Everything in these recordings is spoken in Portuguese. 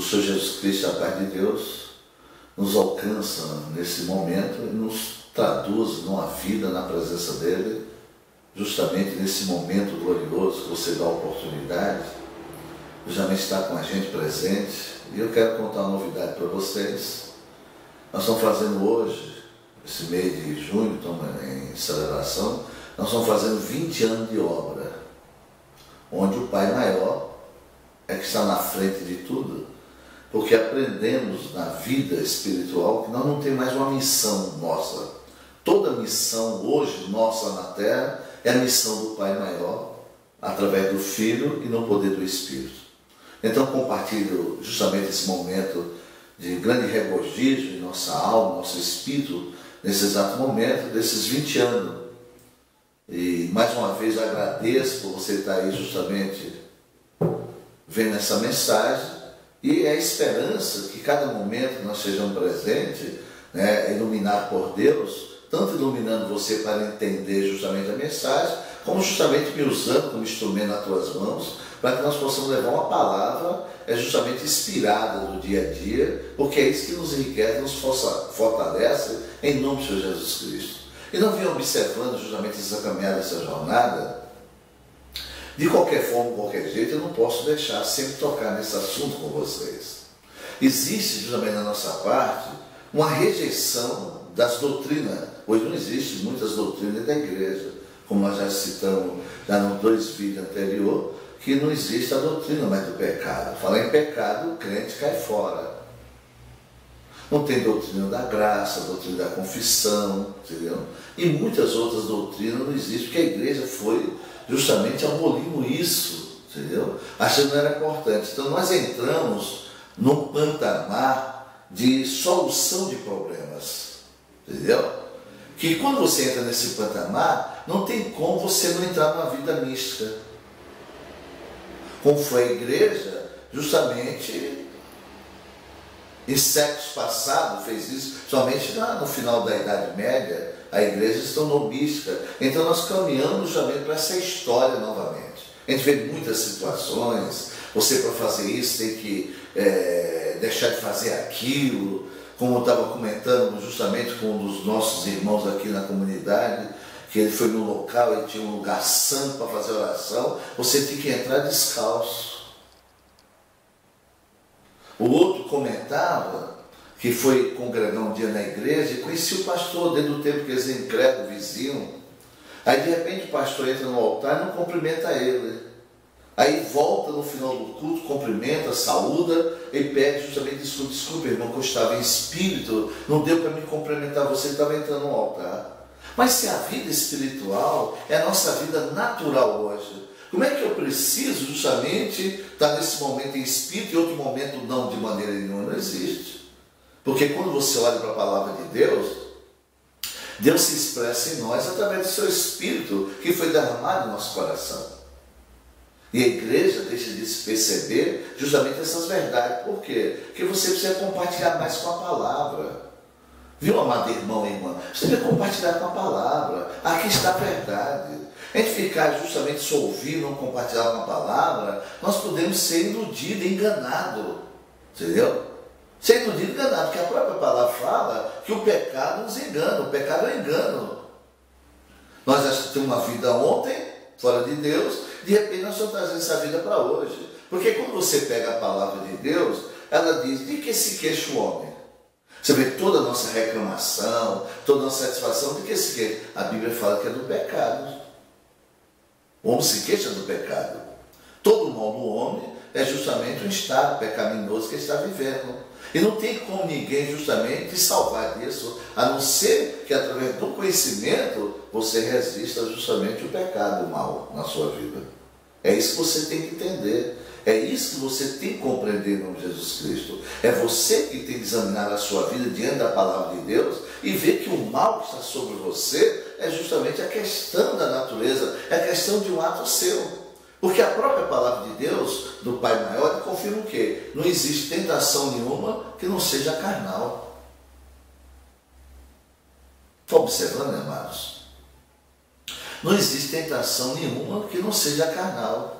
Senhor Jesus Cristo, a paz de Deus, nos alcança nesse momento e nos traduz numa vida na presença dEle, justamente nesse momento glorioso que você dá a oportunidade, justamente está com a gente presente. E eu quero contar uma novidade para vocês. Nós estamos fazendo hoje, esse mês de junho, estamos em celebração, nós estamos fazendo 20 anos de obra, onde o Pai Maior é que está na frente de tudo, porque aprendemos na vida espiritual que nós não temos mais uma missão nossa. Toda missão hoje nossa na Terra é a missão do Pai Maior, através do Filho e no poder do Espírito. Então compartilho justamente esse momento de grande regozijo em nossa alma, nosso espírito, nesse exato momento, desses 20 anos. E mais uma vez agradeço por você estar aí justamente vendo essa mensagem, e é a esperança que cada momento nós sejamos presentes, né, iluminados por Deus, tanto iluminando você para entender justamente a mensagem, como justamente me usando como instrumento nas tuas mãos, para que nós possamos levar uma palavra justamente inspirada do dia a dia, porque é isso que nos enriquece, nos fortalece, em nome do Senhor Jesus Cristo. E nós viemos observando justamente essa caminhada, essa jornada. De qualquer forma, de qualquer jeito, eu não posso deixar sempre tocar nesse assunto com vocês. Existe justamente na nossa parte uma rejeição das doutrinas. Hoje não existe muitas doutrinas da igreja, como nós já citamos já nos 2 vídeos anteriores, que não existe a doutrina mais do pecado. Falar em pecado, o crente cai fora. Não tem doutrina da graça, doutrina da confissão, entendeu? E muitas outras doutrinas não existem, porque a igreja foi justamente abolindo isso, entendeu? Achando que não era importante. Então nós entramos num patamar de solução de problemas, entendeu? Que quando você entra nesse patamar, não tem como você não entrar numa vida mística. Como foi a igreja, justamente em séculos passados fez isso, somente no final da Idade Média, a igreja se tornou mística. Então nós caminhamos justamente para essa história novamente. A gente vê muitas situações, você para fazer isso tem que deixar de fazer aquilo, como eu estava comentando justamente com um dos nossos irmãos aqui na comunidade, que ele foi no local e tinha um lugar santo para fazer oração, você tem que entrar descalço. O outro comentava que foi congregar um dia na igreja e conhecia o pastor desde o tempo que eles incrédulos viziam. Aí de repente o pastor entra no altar e não cumprimenta ele. Aí volta no final do culto, cumprimenta, saúda e pede justamente desculpa, irmão, que eu estava em espírito, não deu para me cumprimentar, você estava entrando no altar. Mas se a vida espiritual é a nossa vida natural hoje, como é que eu preciso justamente estar nesse momento em espírito e outro momento não, de maneira nenhuma? Não existe. Porque quando você olha para a palavra de Deus, Deus se expressa em nós através do seu Espírito que foi derramado em nosso coração. E a igreja deixa de se perceber justamente essas verdades. Por quê? Porque você precisa compartilhar mais com a palavra. Viu, amado irmão e irmã? Você deve compartilhar com a palavra. Aqui está a verdade. A gente ficar justamente só ouvindo, não compartilhar com a palavra, nós podemos ser iludidos, enganados. Entendeu? Ser iludido e enganado, porque a própria palavra fala que o pecado nos engana, o pecado é engano. Nós já temos uma vida ontem, fora de Deus, de repente nós estamos trazendo essa vida para hoje. Porque quando você pega a palavra de Deus, ela diz, de que se queixa o homem? Você vê toda a nossa reclamação, toda a nossa satisfação, de que se queixa? A Bíblia fala que é do pecado. O homem se queixa do pecado. Todo o mal do homem é justamente um estado pecaminoso que ele está vivendo. E não tem como ninguém justamente te salvar disso, a não ser que através do conhecimento você resista justamente o pecado, o mal na sua vida. É isso que você tem que entender. É isso que você tem que compreender em nome de Jesus Cristo. É você que tem que examinar a sua vida diante da palavra de Deus e ver que o mal que está sobre você é justamente a questão da natureza, é a questão de um ato seu. Porque a própria palavra de Deus, do Pai Maior, confirma o quê? Não existe tentação nenhuma que não seja carnal. Estou observando, amados? Não existe tentação nenhuma que não seja carnal.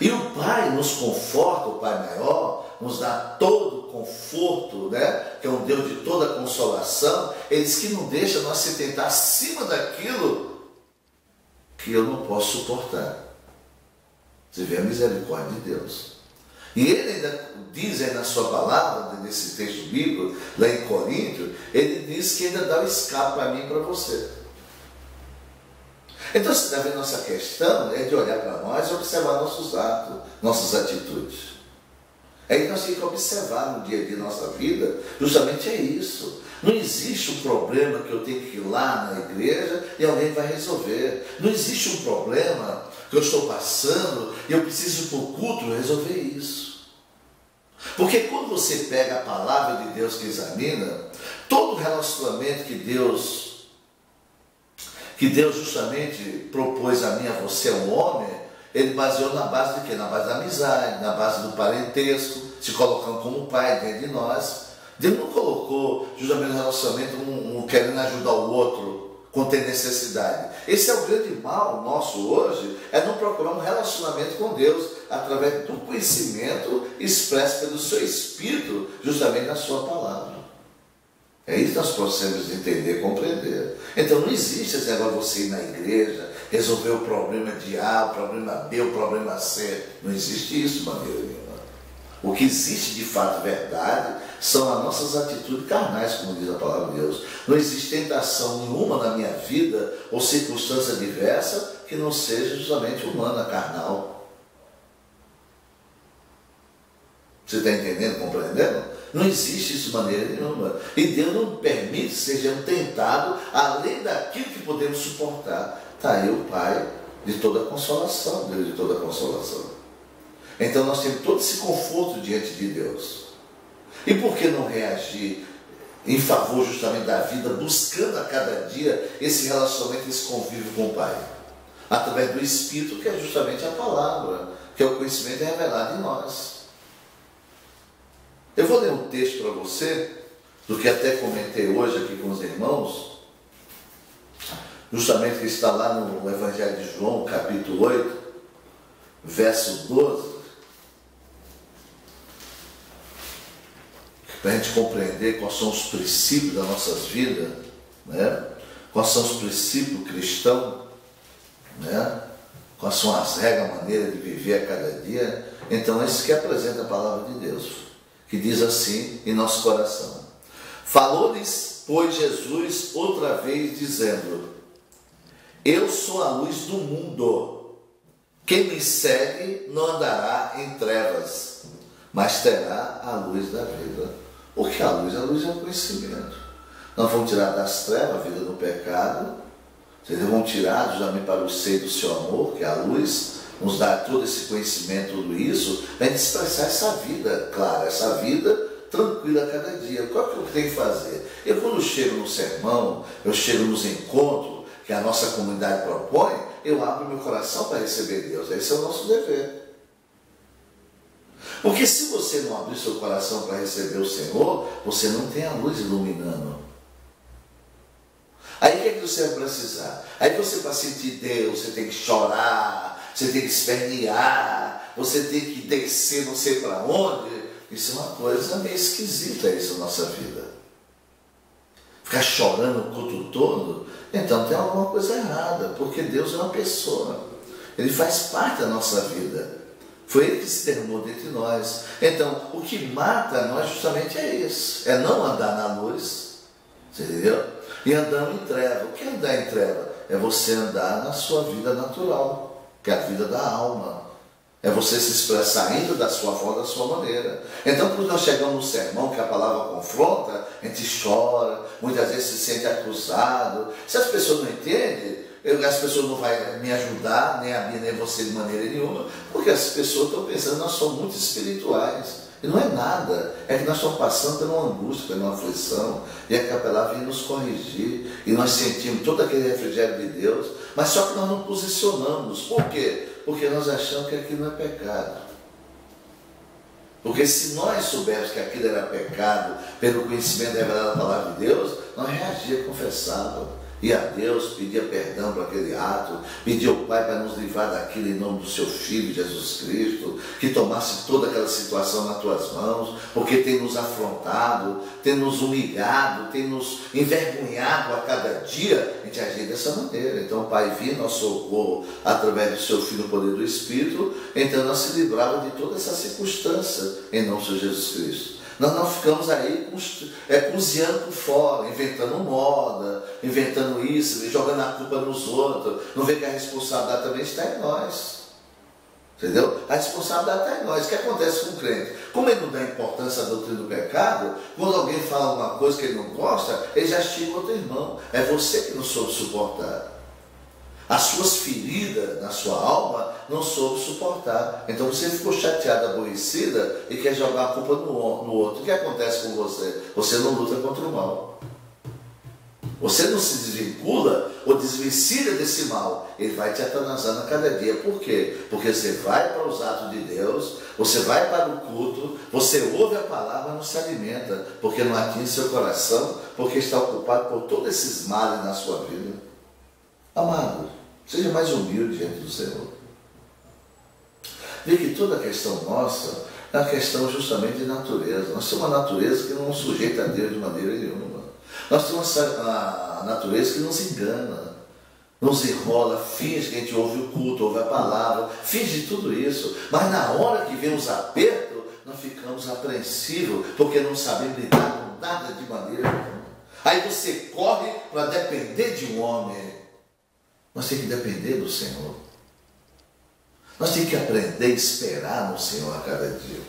E o Pai nos conforta, o Pai maior, nos dá todo o conforto, né? Que é um Deus de toda consolação. Ele diz que não deixa nós se tentar acima daquilo que eu não posso suportar. Você vê a misericórdia de Deus. E ele ainda diz aí na sua palavra, nesse texto bíblico, lá em Coríntios, ele diz que ainda dá o escape para mim e para você. Então, você está vendo, nossa questão é de olhar para nós e observar nossos atos, nossas atitudes. É que nós temos que observar no dia a dia da nossa vida, justamente é isso. Não existe um problema que eu tenho que ir lá na igreja e alguém vai resolver. Não existe um problema que eu estou passando e eu preciso ir para o culto resolver isso. Porque quando você pega a palavra de Deus que examina, todo relacionamento que Deus justamente propôs a mim, a você, ao homem, ele baseou na base de quê? Na base da amizade, na base do parentesco, se colocando como pai dentro de nós. Deus não colocou justamente no relacionamento um querendo ajudar o outro quando tem necessidade. Esse é o grande mal nosso hoje, é não procurar um relacionamento com Deus através do conhecimento expresso pelo seu Espírito, justamente na sua palavra. É isso que nós precisamos entender e compreender. Então não existe esse negócio de você ir na igreja, resolver o problema de A, o problema B, o problema C. Não existe isso de maneira nenhuma. O que existe de fato verdade são as nossas atitudes carnais, como diz a palavra de Deus. Não existe tentação nenhuma na minha vida ou circunstância diversa que não seja justamente humana, carnal. Você está entendendo, compreendendo? Não existe isso de maneira nenhuma. E Deus não permite que sejamos tentados além daquilo que podemos suportar. Está aí o Pai de toda consolação, Deus de toda consolação. Então nós temos todo esse conforto diante de Deus. E por que não reagir em favor justamente da vida, buscando a cada dia esse relacionamento, esse convívio com o Pai? Através do Espírito, que é justamente a palavra, que é o conhecimento revelado em nós. Eu vou ler um texto para você, do que até comentei hoje aqui com os irmãos, justamente que está lá no Evangelho de João, capítulo 8, verso 12, para a gente compreender quais são os princípios das nossas vidas, né? Quais são os princípios cristãos, né? Quais são as regras, a maneira de viver a cada dia. Então, isso que apresenta a palavra de Deus, que diz assim em nosso coração: falou-lhes, pois, Jesus outra vez, dizendo: eu sou a luz do mundo, quem me segue não andará em trevas, mas terá a luz da vida. O que é a luz? A luz é o conhecimento. Nós vamos tirar das trevas a vida do pecado, vocês vão tirar justamente para o seio do seu amor, que é a luz, nos dá todo esse conhecimento, tudo isso, para a gente expressar essa vida clara, essa vida tranquila a cada dia. Qual é o que eu tenho que fazer? Eu, quando chego no sermão, eu chego nos encontros que a nossa comunidade propõe, eu abro meu coração para receber Deus. Esse é o nosso dever. Porque se você não abrir seu coração para receber o Senhor, você não tem a luz iluminando. Aí o que é que você vai precisar? Aí você, para sentir Deus, você tem que chorar, você tem que espernear, você tem que descer não sei para onde. Isso é uma coisa meio esquisita, isso na nossa vida. Ficar chorando o culto todo, então tem alguma coisa errada, porque Deus é uma pessoa. Ele faz parte da nossa vida. Foi Ele que se derramou dentro de nós. Então, o que mata a nós justamente é isso. É não andar na luz, você entendeu? E andando em treva. O que é andar em treva? É você andar na sua vida natural, que é a vida da alma. É você se expressar ainda da sua forma, da sua maneira. Então, quando nós chegamos no sermão, que a palavra confronta, a gente chora, muitas vezes se sente acusado. Se as pessoas não entendem, as pessoas não vão me ajudar, nem a mim, nem você de maneira nenhuma, porque as pessoas estão pensando que nós somos muito espirituais. E não é nada, é que nós estamos passando por uma angústia, por uma aflição, e a capelã vem nos corrigir, e nós sentimos todo aquele refrigério de Deus, mas só que nós não posicionamos. Por quê? Porque nós achamos que aquilo não é pecado. Porque se nós soubermos que aquilo era pecado, pelo conhecimento revelado da palavra de Deus, nós reagíamos, confessávamos. ia a Deus, pedia perdão por aquele ato, pedia ao Pai para nos livrar daquilo em nome do seu Filho Jesus Cristo, que tomasse toda aquela situação nas tuas mãos, porque tem nos afrontado, tem nos humilhado, tem nos envergonhado a cada dia. A gente agir dessa maneira. Então o Pai vinha nosso socorro através do seu Filho, no poder do Espírito, então nós se livrava de toda essa circunstância em nome de Jesus Cristo. Nós não ficamos aí cozinhando por fora, inventando moda, inventando isso, jogando a culpa nos outros. Não vê que a responsabilidade também está em nós. Entendeu? A responsabilidade está em nós. O que acontece com o crente? Como ele não dá importância à doutrina do pecado, quando alguém fala alguma coisa que ele não gosta, ele já estica outro irmão. É você que não soube suportar. As suas feridas na sua alma não soube suportar. Então você ficou chateada, aborrecida e quer jogar a culpa no outro. O que acontece com você? Você não luta contra o mal. Você não se desvincula ou desvencilha desse mal. Ele vai te atanazando a cada dia. Por quê? Porque você vai para os atos de Deus, você vai para o culto, você ouve a palavra, mas não se alimenta, porque não atinge seu coração, porque está ocupado por todos esses males na sua vida. Amado, seja mais humilde diante do Senhor. Vê que toda a questão nossa é uma questão justamente de natureza. Nós temos uma natureza que não sujeita a Deus de maneira nenhuma. Nós temos a natureza que nos engana, nos enrola, finge que a gente ouve o culto, ouve a palavra, finge tudo isso. Mas na hora que vem os apertos, nós ficamos apreensivos, porque não sabemos lidar com nada de maneira nenhuma. Aí você corre para depender de um homem. Nós temos que depender do Senhor. Nós temos que aprender a esperar no Senhor a cada dia.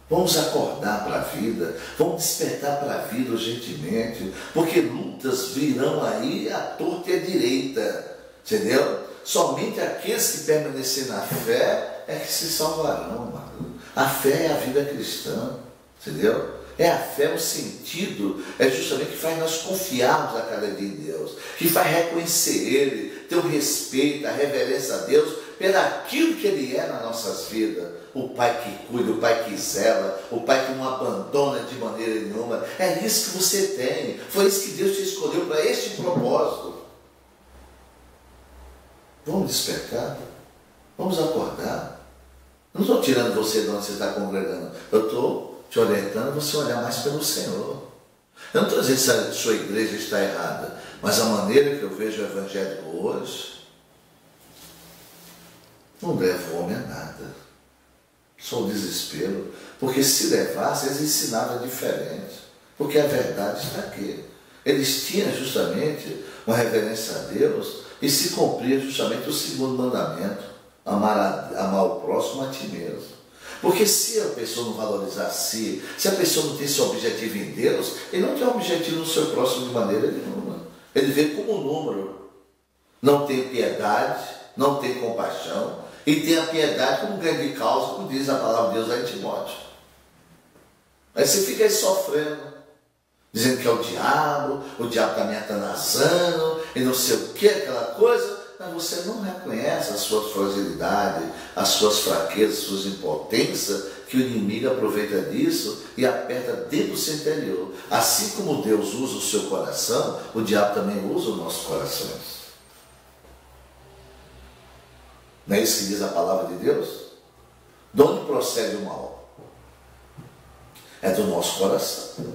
Vamos acordar para a vida, vamos despertar para a vida urgentemente, porque lutas virão aí à torta e à direita, entendeu? Somente aqueles que permanecerem na fé é que se salvarão, mano. A fé é a vida cristã, entendeu? É a fé no sentido, é justamente que faz nós confiarmos a cada dia em Deus, que faz reconhecer Ele, ter o respeito, a reverência a Deus, pelo aquilo que Ele é nas nossas vidas. O Pai que cuida, o Pai que zela, o Pai que não abandona de maneira nenhuma. É isso que você tem. Foi isso que Deus te escolheu para este propósito. Vamos despertar. Vamos acordar. Eu não estou tirando você de onde você está congregando. Eu estou te orientando a você olhar mais pelo Senhor. Eu não estou dizendo que a sua igreja está errada, mas a maneira que eu vejo o evangélico hoje não leva o homem a nada. Só o desespero, porque se levasse, eles ensinavam diferente, porque a verdade está aqui. Eles tinham justamente uma reverência a Deus e se cumpria justamente o segundo mandamento, amar o próximo a ti mesmo. Porque se a pessoa não valorizar a si, se a pessoa não tem seu objetivo em Deus, ele não tem objetivo no seu próximo de maneira nenhuma. Ele vê como um número, não tem piedade, não tem compaixão, e tem a piedade como grande causa, como diz a palavra de Deus lá em Timóteo. Aí você fica aí sofrendo, dizendo que é o diabo está me atanazando, e não sei o que, aquela coisa, mas você não reconhece a sua fragilidade, as suas fraquezas, as suas impotências, que o inimigo aproveita disso e aperta dentro do seu interior. Assim como Deus usa o seu coração, o diabo também usa os nossos corações. Não é isso que diz a palavra de Deus? De onde procede o mal? É do nosso coração.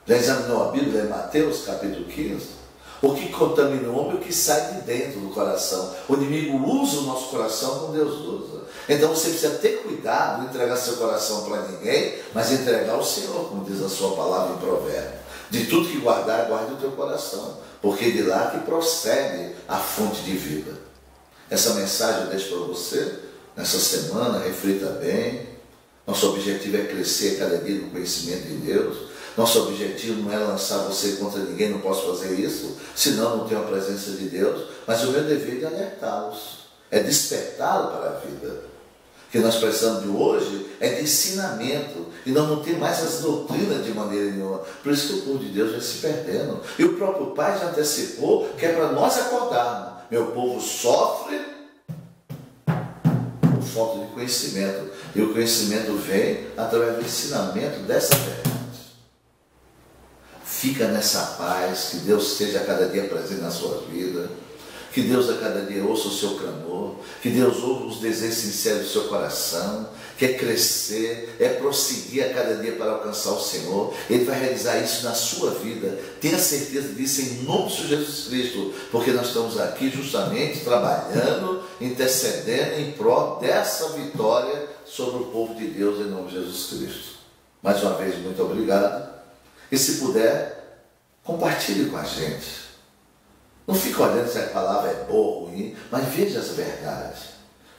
Já examinou a Bíblia em Mateus capítulo 15? O que contamina o homem é o que sai de dentro do coração. O inimigo usa o nosso coração como Deus usa. Então você precisa ter cuidado, não entregar seu coração para ninguém, mas entregar ao Senhor, como diz a sua palavra em Provérbio. De tudo que guardar, guarde o teu coração, porque de lá que procede a fonte de vida. Essa mensagem eu deixo para você, nessa semana, reflita bem. Nosso objetivo é crescer cada dia no conhecimento de Deus. Nosso objetivo não é lançar você contra ninguém, não posso fazer isso, senão não tenho a presença de Deus. Mas o meu dever é alertá-los, é despertá-los para a vida. O que nós precisamos de hoje é de ensinamento, e nós não temos mais as doutrinas de maneira nenhuma. Por isso que o povo de Deus vai se perdendo. E o próprio Pai já antecipou que é para nós acordarmos. Meu povo sofre por falta de conhecimento. E o conhecimento vem através do ensinamento dessa verdade. Fica nessa paz, que Deus esteja a cada dia presente na sua vida, que Deus a cada dia ouça o seu clamor, que Deus ouça os desejos sinceros do seu coração, que é crescer, é prosseguir a cada dia para alcançar o Senhor. Ele vai realizar isso na sua vida, tenha certeza disso em nome de Jesus Cristo, porque nós estamos aqui justamente trabalhando, intercedendo em prol dessa vitória sobre o povo de Deus em nome de Jesus Cristo. Mais uma vez, muito obrigado. E se puder, compartilhe com a gente. Não fique olhando se a palavra é boa ou ruim, mas veja as verdades.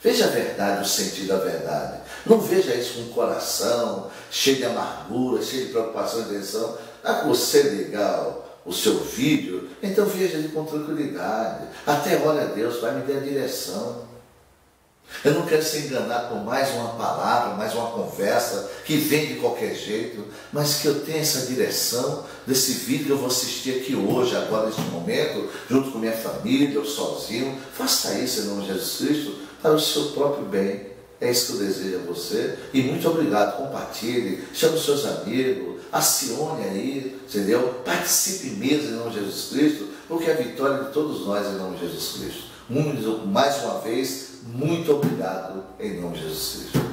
Veja a verdade, o sentido da verdade. Não veja isso com o coração cheio de amargura, cheio de preocupação e tensão. Ah, você é legal o seu vídeo, então veja ele com tranquilidade. Até olha, Deus vai me dar a direção. Eu não quero ser enganado por mais uma palavra, mais uma conversa que vem de qualquer jeito, mas que eu tenha essa direção desse vídeo que eu vou assistir aqui hoje, agora neste momento, junto com minha família, ou sozinho. Faça isso em nome de Jesus Cristo, para o seu próprio bem. É isso que eu desejo a você. E muito obrigado. Compartilhe, chame os seus amigos, acione aí, entendeu? Participe mesmo em nome de Jesus Cristo, porque é a vitória de todos nós em nome de Jesus Cristo. Mais uma vez, muito obrigado em nome de Jesus Cristo.